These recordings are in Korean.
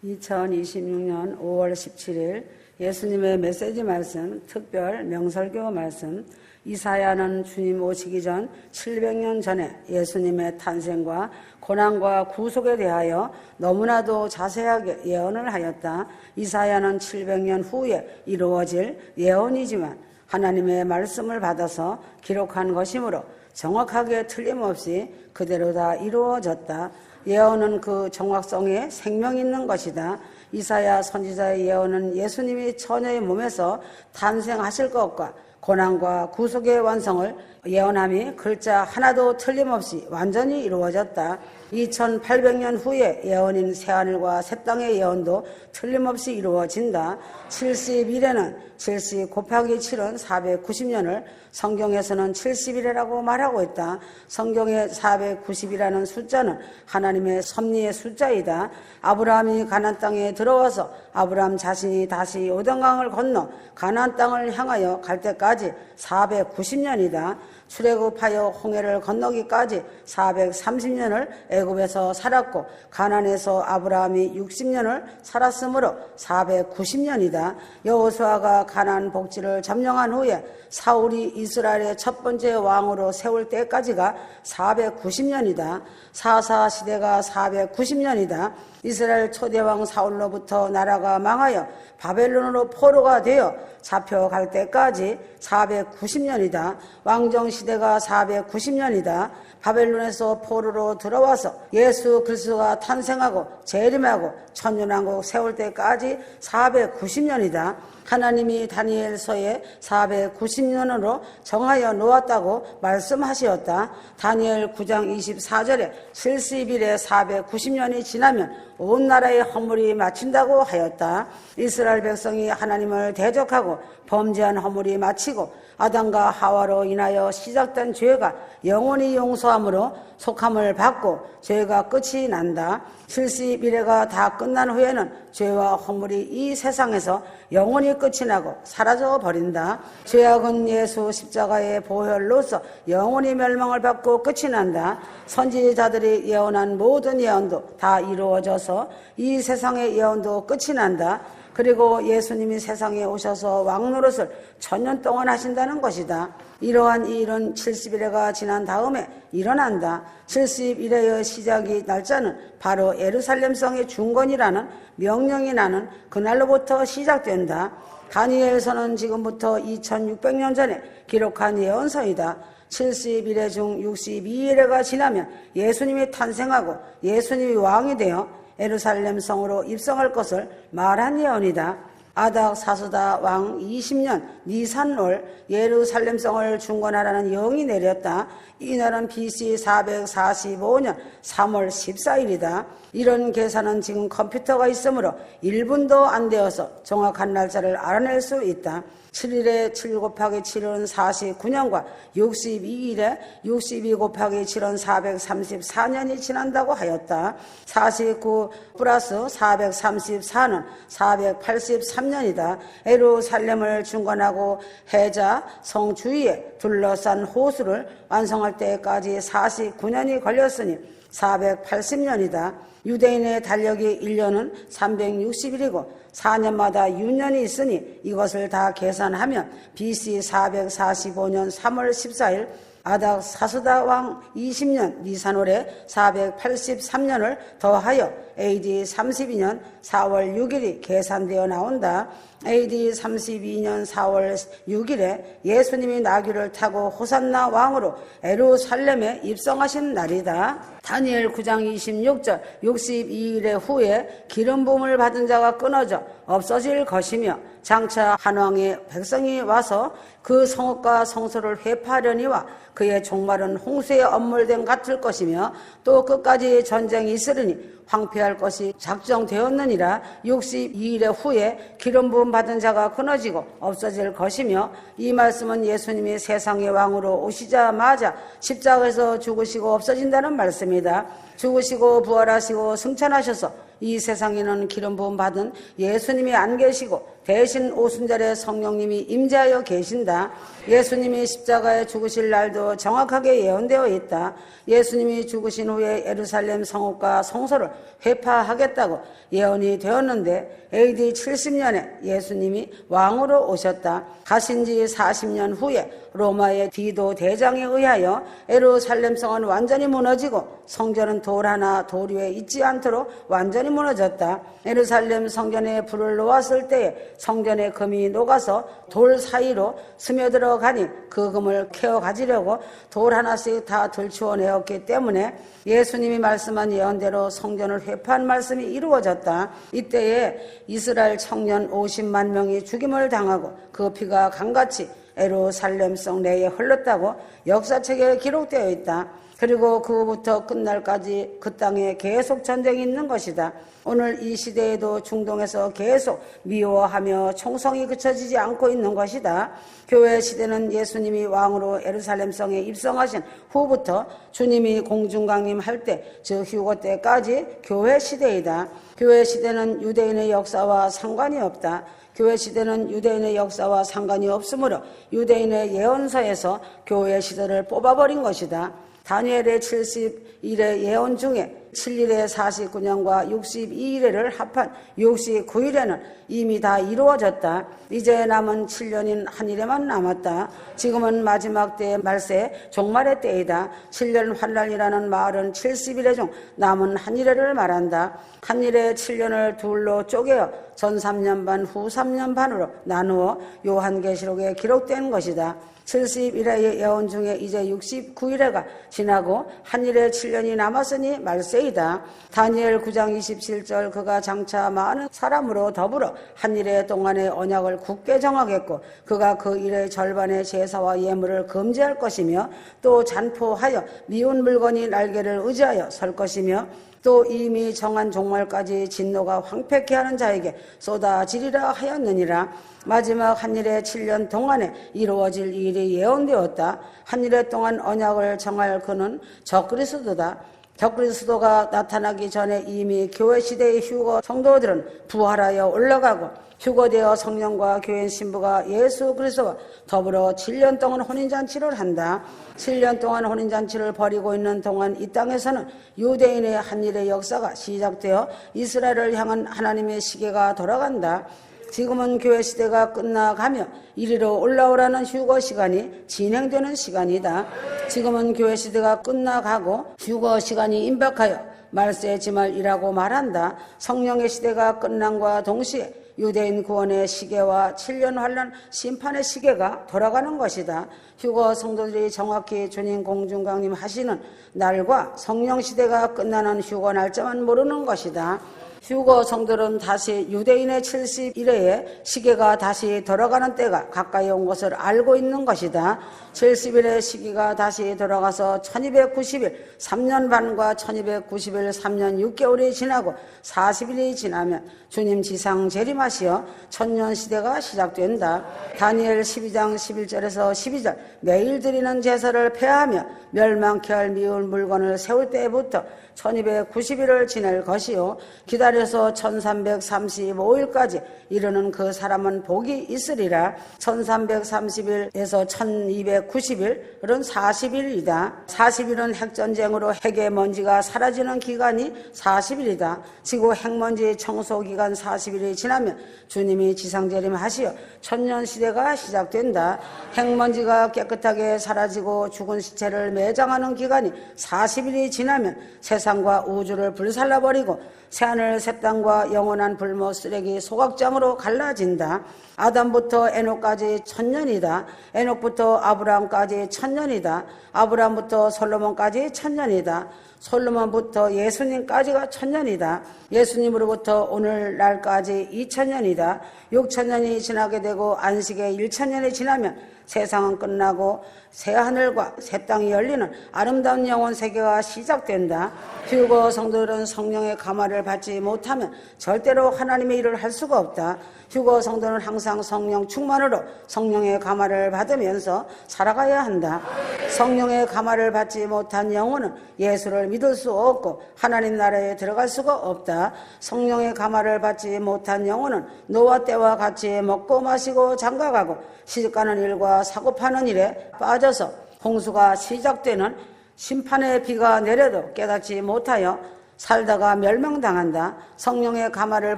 2026년 5월 17일 예수님의 메시지 말씀, 특별 명설교 말씀. 이사야는 주님 오시기 전 700년 전에 예수님의 탄생과 고난과 구속에 대하여 너무나도 자세하게 예언을 하였다. 이사야는 700년 후에 이루어질 예언이지만 하나님의 말씀을 받아서 기록한 것이므로 정확하게 틀림없이 그대로 다 이루어졌다. 예언은 그 정확성에 생명 있는 것이다. 이사야 선지자의 예언은 예수님이 처녀의 몸에서 탄생하실 것과 고난과 구속의 완성을 예언함이 글자 하나도 틀림없이 완전히 이루어졌다. 2800년 후에 예언인 새하늘과 새 땅의 예언도 틀림없이 이루어진다. 70일에는 70 곱하기 7은 490년을 성경에서는 70일이라고 말하고 있다. 성경의 490이라는 숫자는 하나님의 섭리의 숫자이다. 아브라함이 가나안 땅에 들어와서 아브라함 자신이 다시 요단강을 건너 가나안 땅을 향하여 갈 때까지 490년이다. 출애굽하여 홍해를 건너기까지 430년을 애굽에서 살았고 가나안에서 아브라함이 60년을 살았으므로 490년이다. 여호수아가 가나안 복지를 점령한 후에 사울이 이스라엘의 첫 번째 왕으로 세울 때까지가 490년이다. 사사 시대가 490년이다. 이스라엘 초대왕 사울로부터 나라가 망하여 바벨론으로 포로가 되어 잡혀갈 때까지 490년이다. 왕정시대가 490년이다. 바벨론에서 포로로 들어와서 예수 그리스도가 탄생하고 재림하고 천년왕국 세울 때까지 490년이다. 하나님이 다니엘서에 490년으로 정하여 놓았다고 말씀하셨다. 다니엘 9장 24절에 70일에 490년이 지나면 온 나라의 허물이 마친다고 하였다. 이스라엘 백성이 하나님을 대적하고 범죄한 허물이 마치고 아담과 하와로 인하여 시작된 죄가 영원히 용서함으로 속함을 받고 죄가 끝이 난다. 70일회가 다 끝난 후에는 죄와 허물이 이 세상에서 영원히 끝이 나고 사라져 버린다. 죄악은 예수 십자가의 보혈로서 영원히 멸망을 받고 끝이 난다. 선지자들이 예언한 모든 예언도 다 이루어져서 이 세상의 예언도 끝이 난다. 그리고 예수님이 세상에 오셔서 왕노릇을 천년 동안 하신다는 것이다. 이러한 이 일은 70일회가 지난 다음에 일어난다. 70일회의 시작이 날짜는 바로 예루살렘성의 중건이라는 명령이 나는 그날로부터 시작된다. 다니엘서는 지금부터 2600년 전에 기록한 예언서이다. 70일회 중 62일회가 지나면 예수님이 탄생하고 예수님이 왕이 되어 예루살렘 성으로 입성할 것을 말한 예언이다. 아닥 사스다 왕 20년 니산월 예루살렘 성을 중건하라는 영이 내렸다. 이날은 BC 445년 3월 14일이다. 이런 계산은 지금 컴퓨터가 있으므로 1분도 안 되어서 정확한 날짜를 알아낼 수 있다. 7일에 7 곱하기 7은 49년과 62일에 62 곱하기 7은 434년이 지난다고 하였다. 49 플러스 434는 483년이다. 예루살렘을 중건하고 해자 성 주위에 둘러싼 호수를 완성할 때까지 49년이 걸렸으니 480년이다. 유대인의 달력이 1년은 360일이고 4년마다 6년이 있으니 이것을 다 계산하면 BC 445년 3월 14일 아닥 사스다 왕 20년 니산월에 483년을 더하여 AD 32년 4월 6일이 계산되어 나온다. AD 32년 4월 6일에 예수님이 나귀를 타고 호산나 왕으로 예루살렘에 입성하신 날이다. 다니엘 9장 26절 62일의 후에 기름 부음을 받은 자가 끊어져 없어질 것이며 장차 한 왕의 백성이 와서 그 성읍과 성소를 회파하려니와 그의 종말은 홍수에 엄물됨 같을 것이며 또 끝까지 전쟁이 있으리니 황폐할 것이 작정되었느니라. 62일의 후에 기름 부음 받은 자가 끊어지고 없어질 것이며 이 말씀은 예수님이 세상의 왕으로 오시자마자 십자가에서 죽으시고 없어진다는 말씀이다. 죽으시고 부활하시고 승천하셔서 이 세상에는 기름 부음 받은 예수님이 안 계시고 대신 오순절에 성령님이 임재하여 계신다. 예수님이 십자가에 죽으실 날도 정확하게 예언되어 있다. 예수님이 죽으신 후에 예루살렘 성읍과 성소를 회파하겠다고 예언이 되었는데 AD 70년에 예수님이 왕으로 오셨다. 가신 지 40년 후에 로마의 디도 대장에 의하여 예루살렘 성은 완전히 무너지고 성전은 돌 하나 돌 위에 있지 않도록 완전히 무너졌다. 예루살렘 성전에 불을 놓았을 때에 성전의 금이 녹아서 돌 사이로 스며들어 가니 그 금을 캐어 가지려고 돌 하나씩 다 들추어내었기 때문에 예수님이 말씀한 예언대로 성전을 회파한 말씀이 이루어졌다. 이때에 이스라엘 청년 50만 명이 죽임을 당하고 그 피가 강같이 예루살렘 성 내에 흘렀다고 역사책에 기록되어 있다. 그리고 그 후부터 끝날까지 그 땅에 계속 전쟁이 있는 것이다. 오늘 이 시대에도 중동에서 계속 미워하며 총성이 그쳐지지 않고 있는 것이다. 교회 시대는 예수님이 왕으로 예루살렘 성에 입성하신 후부터 주님이 공중강림할 때, 즉 휴거 때까지 교회 시대이다. 교회 시대는 유대인의 역사와 상관이 없다. 교회 시대는 유대인의 역사와 상관이 없으므로 유대인의 예언서에서 교회 시대를 뽑아버린 것이다. 다니엘의 70일의 예언 중에 7일의 49년과 62일을 합한 69일에는 이미 다 이루어졌다. 이제 남은 7년인 한 일에만 남았다. 지금은 마지막 때의 말세 종말의 때이다. 7년 환란이라는 말은 70일의 중 남은 한 일을 말한다. 한 일의 7년을 둘로 쪼개어 전 3년 반, 후 3년 반으로 나누어 요한계시록에 기록된 것이다. 70일의 예언 중에 이제 69일회가 지나고 한 일에 7년이 남았으니 말세이다. 다니엘 9장 27절 그가 장차 많은 사람으로 더불어 한 일의 동안의 언약을 굳게 정하겠고 그가 그 일의 절반의 제사와 예물을 금지할 것이며 또 잔포하여 미운 물건이 날개를 의지하여 설 것이며 또 이미 정한 종말까지 진노가 황폐케 하는 자에게 쏟아지리라 하였느니라. 마지막 한 일의 7년 동안에 이루어질 일이 예언되었다. 한 일의 동안 언약을 정할 그는 적그리스도다. 적그리스도가 나타나기 전에 이미 교회 시대의 휴거 성도들은 부활하여 올라가고 휴거되어 성령과 교인 신부가 예수 그리스도와 더불어 7년 동안 혼인잔치를 한다. 7년 동안 혼인잔치를 벌이고 있는 동안 이 땅에서는 유대인의 한 일의 역사가 시작되어 이스라엘을 향한 하나님의 시계가 돌아간다. 지금은 교회 시대가 끝나가며 이리로 올라오라는 휴거 시간이 진행되는 시간이다. 지금은 교회 시대가 끝나가고 휴거 시간이 임박하여 말세의 지말이라고 말한다. 성령의 시대가 끝남과 동시에 유대인 구원의 시계와 7년 환란 심판의 시계가 돌아가는 것이다. 휴거 성도들이 정확히 주님 공중강림 하시는 날과 성령 시대가 끝나는 휴거 날짜만 모르는 것이다. 휴거 성도들은 다시 유대인의 70일의 시계가 다시 돌아가는 때가 가까이 온 것을 알고 있는 것이다. 70일의 시기가 다시 돌아가서 1290일 3년 반과 1290일 3년 6개월이 지나고 40일이 지나면 주님 지상 재림하시어 천년시대가 시작된다. 다니엘 12장 11절에서 12절 매일 드리는 제사를 폐하며 멸망케 할 미운 물건을 세울 때부터 1290일을 지낼 것이요 기다려서 1335일까지 이르는 그 사람은 복이 있으리라. 1330일에서 1290일은 40일이다. 40일은 핵전쟁으로 핵의 먼지가 사라지는 기간이 40일이다. 지구 핵먼지 청소 기간 40일이 지나면 주님이 지상재림하시어 천년시대가 시작된다. 핵먼지가 깨끗하게 사라지고 죽은 시체를 매장하는 기간이 40일이 지나면 세상과 우주를 불살라버리고 새하늘 새 땅과 영원한 불모 쓰레기 소각장으로 갈라진다. 아담부터 에녹까지 1000년이다. 에녹부터 아브라함까지 1000년이다. 아브라함부터 솔로몬까지 1000년이다. 솔로몬부터 예수님까지가 1000년이다. 예수님으로부터 오늘날까지 2000년이다. 6000년이 지나게 되고 안식의 1000년이 지나면 세상은 끝나고 새 하늘과 새 땅이 열리는 아름다운 영원 세계가 시작된다. 휴거 성도들은 성령의 감화를 받지 못하면 절대로 하나님의 일을 할 수가 없다. 휴거 성도는 항상 성령 충만으로 성령의 감화를 받으면서 살아가야 한다. 성령의 감화를 받지 못한 영혼은 예수를 믿을 수 없고 하나님 나라에 들어갈 수가 없다. 성령의 감화를 받지 못한 영혼은 노아 때와 같이 먹고 마시고 장가가고 시집가는 일과 사고 파는 일에 빠져서 홍수가 시작되는 심판의 비가 내려도 깨닫지 못하여 살다가 멸망당한다. 성령의 감화를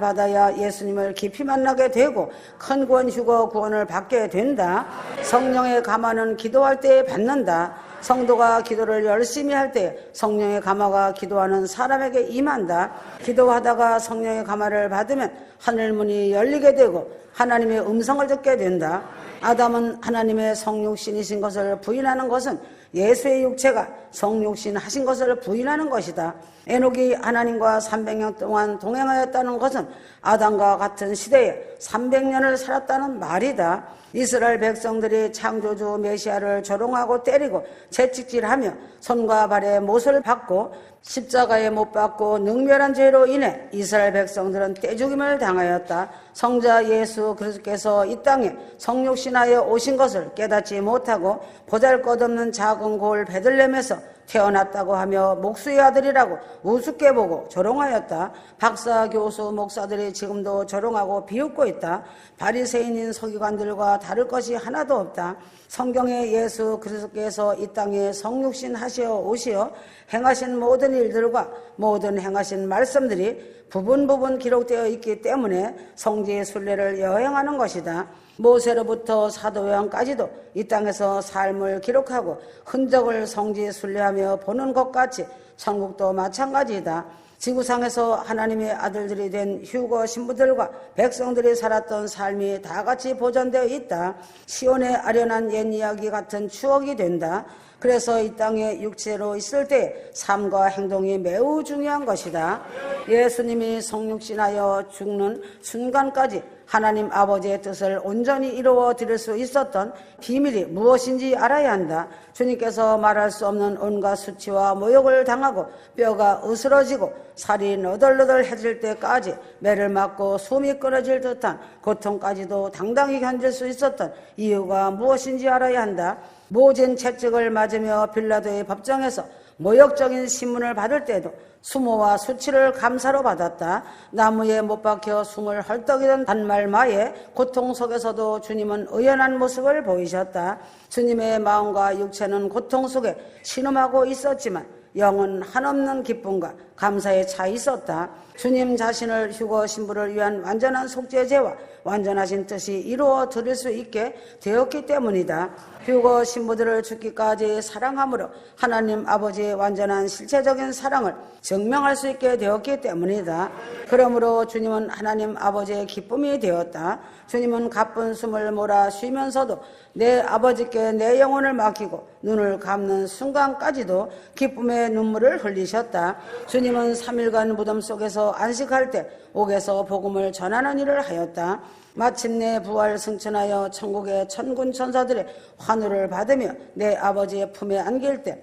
받아야 예수님을 깊이 만나게 되고 큰 구원 휴거 구원을 받게 된다. 성령의 감화는 기도할 때 받는다. 성도가 기도를 열심히 할 때 성령의 감화가 기도하는 사람에게 임한다. 기도하다가 성령의 감화를 받으면 하늘문이 열리게 되고 하나님의 음성을 듣게 된다. 아담은 하나님의 성육신이신 것을 부인하는 것은 예수의 육체가 성육신 하신 것을 부인하는 것이다. 에녹이 하나님과 300년 동안 동행하였다는 것은 아담과 같은 시대에 300년을 살았다는 말이다. 이스라엘 백성들이 창조주 메시아를 조롱하고 때리고 채찍질하며 손과 발에 못을 박고 십자가에 못 박고 능멸한 죄로 인해 이스라엘 백성들은 떼죽임을 당하였다. 성자 예수 그리스도께서 이 땅에 성육신하여 오신 것을 깨닫지 못하고 보잘것없는 작은 고을 베들레헴에서 태어났다고 하며 목수의 아들이라고 우습게 보고 조롱하였다. 박사, 교수, 목사들이 지금도 조롱하고 비웃고 있다. 바리새인인 서기관들과 다를 것이 하나도 없다. 성경에 예수 그리스도께서 이 땅에 성육신 하시어 오시어 행하신 모든 일들과 모든 행하신 말씀들이 부분 기록되어 있기 때문에 성지의 순례를 여행하는 것이다. 모세로부터 사도 요한까지도 이 땅에서 삶을 기록하고 흔적을 성지에 순례하며 보는 것 같이 천국도 마찬가지이다. 지구상에서 하나님의 아들들이 된 휴거 신부들과 백성들이 살았던 삶이 다 같이 보존되어 있다. 시온의 아련한 옛 이야기 같은 추억이 된다. 그래서 이 땅에 육체로 있을 때 삶과 행동이 매우 중요한 것이다. 예수님이 성육신하여 죽는 순간까지 하나님 아버지의 뜻을 온전히 이루어 드릴 수 있었던 비밀이 무엇인지 알아야 한다. 주님께서 말할 수 없는 온갖 수치와 모욕을 당하고 뼈가 으스러지고 살이 너덜너덜해질 때까지 매를 맞고 숨이 끊어질 듯한 고통까지도 당당히 견딜 수 있었던 이유가 무엇인지 알아야 한다. 모진 채찍을 맞으며 빌라도의 법정에서 모욕적인 신문을 받을 때도 수모와 수치를 감사로 받았다. 나무에 못 박혀 숨을 헐떡이던 단말마의 고통 속에서도 주님은 의연한 모습을 보이셨다. 주님의 마음과 육체는 고통 속에 신음하고 있었지만 영은 한없는 기쁨과 감사에 차 있었다. 주님 자신을 휴거 신부를 위한 완전한 속죄제와 완전하신 뜻이 이루어 드릴 수 있게 되었기 때문이다. 휴거 신부들을 죽기까지 사랑함으로 하나님 아버지의 완전한 실체적인 사랑을 증명할 수 있게 되었기 때문이다. 그러므로 주님은 하나님 아버지의 기쁨이 되었다. 주님은 가쁜 숨을 몰아 쉬면서도 내 아버지께 내 영혼을 맡기고 눈을 감는 순간까지도 기쁨의 눈물을 흘리셨다. 주님은 3일간 무덤 속에서 안식할 때 옥에서 복음을 전하는 일을 하였다. 마침내 부활 승천하여 천국의 천군 천사들의 환호를 받으며 내 아버지의 품에 안길 때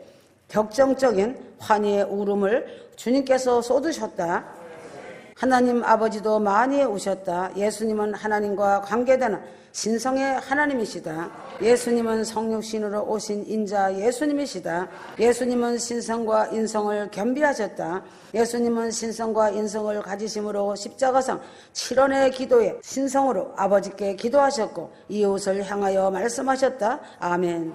격정적인 환희의 울음을 주님께서 쏟으셨다. 하나님 아버지도 많이 우셨다. 예수님은 하나님과 관계되는 신성의 하나님이시다. 예수님은 성육신으로 오신 인자 예수님이시다. 예수님은 신성과 인성을 겸비하셨다. 예수님은 신성과 인성을 가지심으로 십자가상 7원의 기도에 신성으로 아버지께 기도하셨고 이웃을 향하여 말씀하셨다. 아멘.